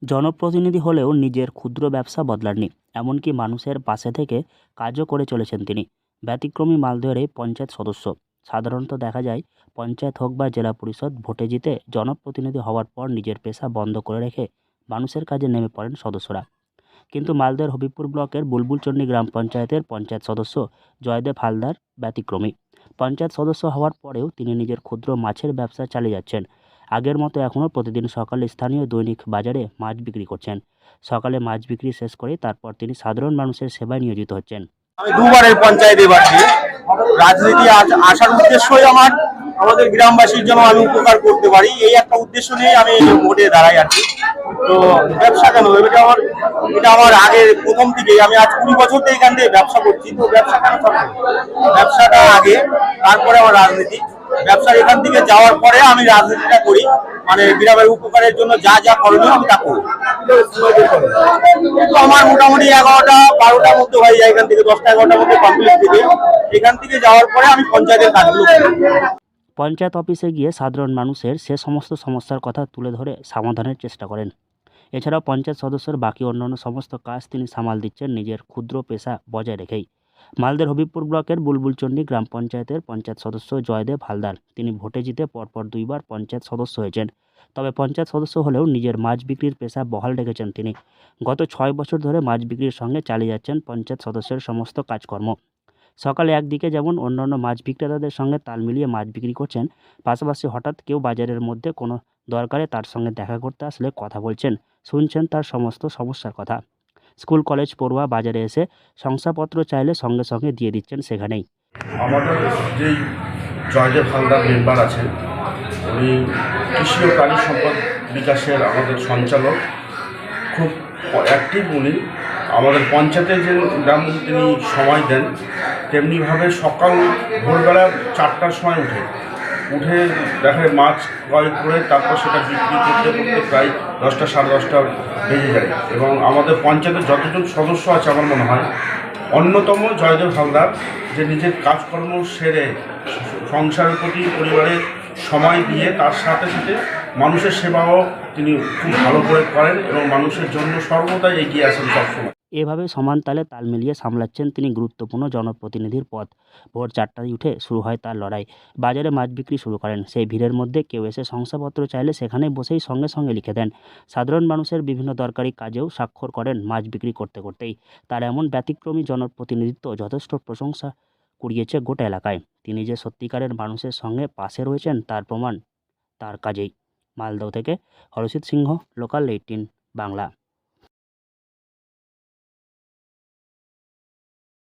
জনপ্রতিনিধি হলেও নিজের ক্ষুদ্র ব্যবসা বদলাননি, এমনকি মানুষের পাশে থেকে কাজও করে চলেছেন তিনি। ব্যতিক্রমী মালদহের এই পঞ্চায়েত সদস্য। সাধারণত দেখা যায় পঞ্চায়েত হোক বা জেলা পরিষদ ভোটে জিতে জনপ্রতিনিধি হওয়ার পর নিজের পেশা বন্ধ করে রেখে মানুষের কাজে নেমে পড়েন সদস্যরা। কিন্তু মালদহের হবিবপুর ব্লকের বুলবুলচন্ডী গ্রাম পঞ্চায়েতের পঞ্চায়েত সদস্য জয়দেব হালদার ব্যতিক্রমী। পঞ্চায়েত সদস্য হওয়ার পরেও তিনি নিজের ক্ষুদ্র মাছের ব্যবসা চালিয়ে যাচ্ছেন। আগের মতো এখনও প্রতিদিন সকালে স্থানীয় দৈনিক বাজারে মাছ বিক্রি করছেন। সকালে মাছ বিক্রি শেষ করে তারপর তিনি সাধারণ মানুষের সেবায় নিয়োজিত হচ্ছেন। আমি দুবারের পঞ্চায়েতে বাড়ছি। রাজনীতি আসার উদ্দেশ্যই আমাদের গ্রামবাসীর জন্য আমি উপকার করতে পারি, এই একটা উদ্দেশ্য নিয়ে আমি ভোটে দাঁড়াই আর কি। তো ব্যবসা কেন, এটা আমার আগে প্রথম থেকেই, আমি আজ 20 বছর থেকে এখান থেকে ব্যবসা করছি। তো ব্যবসা কেন থাকবে, ব্যবসাটা আগে, তারপরে আমার রাজনীতি। ব্যবসার এখান থেকে যাওয়ার পরে আমি রাজনীতিটা করি, মানে গ্রামের উপকারের জন্য যা যা করণীয় আমি তা করি। তো আমার মোটামুটি 11টা 12টার মধ্যে হয়ে যায়, এখান থেকে 10টা 11টার মধ্যে কমপ্লিট দিবে। এখান থেকে যাওয়ার পরে আমি পঞ্চায়েতের কাজগুলো করি। পঞ্চায়েত অফিসে গিয়ে সাধারণ মানুষের সে সমস্ত সমস্যার কথা তুলে ধরে সমাধানের চেষ্টা করেন। এছাড়াও পঞ্চায়েত সদস্যের বাকি অন্যান্য সমস্ত কাজ তিনি সামাল দিচ্ছেন নিজের ক্ষুদ্র পেশা বজায় রেখেই। মালদার হবিবপুর ব্লকের বুলবুলচন্ডী গ্রাম পঞ্চায়েতের পঞ্চায়েত সদস্য জয়দেব হালদার তিনি ভোটে জিতে পরপর 2বার পঞ্চায়েত সদস্য হয়েছেন। তবে পঞ্চায়েত সদস্য হলেও নিজের মাছ বিক্রির পেশা বহাল রেখেছেন তিনি। গত 6 বছর ধরে মাছ বিক্রির সঙ্গে চালিয়ে যাচ্ছেন পঞ্চায়েত সদস্যের সমস্ত কাজকর্ম। সকালে একদিকে যেমন অন্যান্য মাছ বিক্রেতাদের সঙ্গে তাল মিলিয়ে মাছ বিক্রি করছেন, পাশাপাশি হঠাৎ কেউ বাজারের মধ্যে কোনো দরকারে তার সঙ্গে দেখা করতে আসলে কথা বলছেন, শুনছেন তার সমস্ত সমস্যার কথা। স্কুল কলেজ পড়ুয়া বাজারে এসে শংসাপত্র চাইলে সঙ্গে সঙ্গে দিয়ে দিচ্ছেন সেখানেই। আমাদের যেই জয়দেব হালদার মেম্বার আছেন, উনি কৃষি ও প্রাণী সম্পদ বিকাশের আমাদের সঞ্চালক, খুব অ্যাক্টিভ উনি। আমাদের পঞ্চায়েতে যে গ্রাম তিনি সময় দেন, তেমনিভাবে সকাল ভোরবেলা 4টার সময় উঠে দেখে মাছ ক্রয় করে তারপর সেটা বিক্রি করতে করতে প্রায় 10টা 10:30 বেজে যায়। এবং আমাদের পঞ্চায়েতের যতজন সদস্য আছে আমার মনে হয় অন্যতম জয়দেব হালদার, যে নিজের কাজকর্ম সেরে সংসারের প্রতি পরিবারের সময় দিয়ে তার সাথে সাথে মানুষের সেবাও তিনি খুব ভালো করে করেন এবং মানুষের জন্য সর্বদাই এগিয়ে আসেন সবসময়। এভাবে সমান তালে তাল মিলিয়ে সামলাচ্ছেন তিনি গুরুত্বপূর্ণ জনপ্রতিনিধির পদ। ভোর 4টায় উঠে শুরু হয় তার লড়াই। বাজারে মাছ বিক্রি শুরু করেন। সেই ভিড়ের মধ্যে কেউ এসে শংসাপত্র চাইলে সেখানে বসেই সঙ্গে সঙ্গে লিখে দেন। সাধারণ মানুষের বিভিন্ন দরকারি কাজেও স্বাক্ষর করেন মাছ বিক্রি করতে করতেই। তার এমন ব্যতিক্রমী জনপ্রতিনিধিত্ব যথেষ্ট প্রশংসা কুড়িয়েছে গোটা এলাকায়। তিনি যে সত্যিকারের মানুষের সঙ্গে পাশে রয়েছেন তার প্রমাণ তার কাজেই। মালদহ থেকে হরষিত সিংহ, লোকাল 18 বাংলা।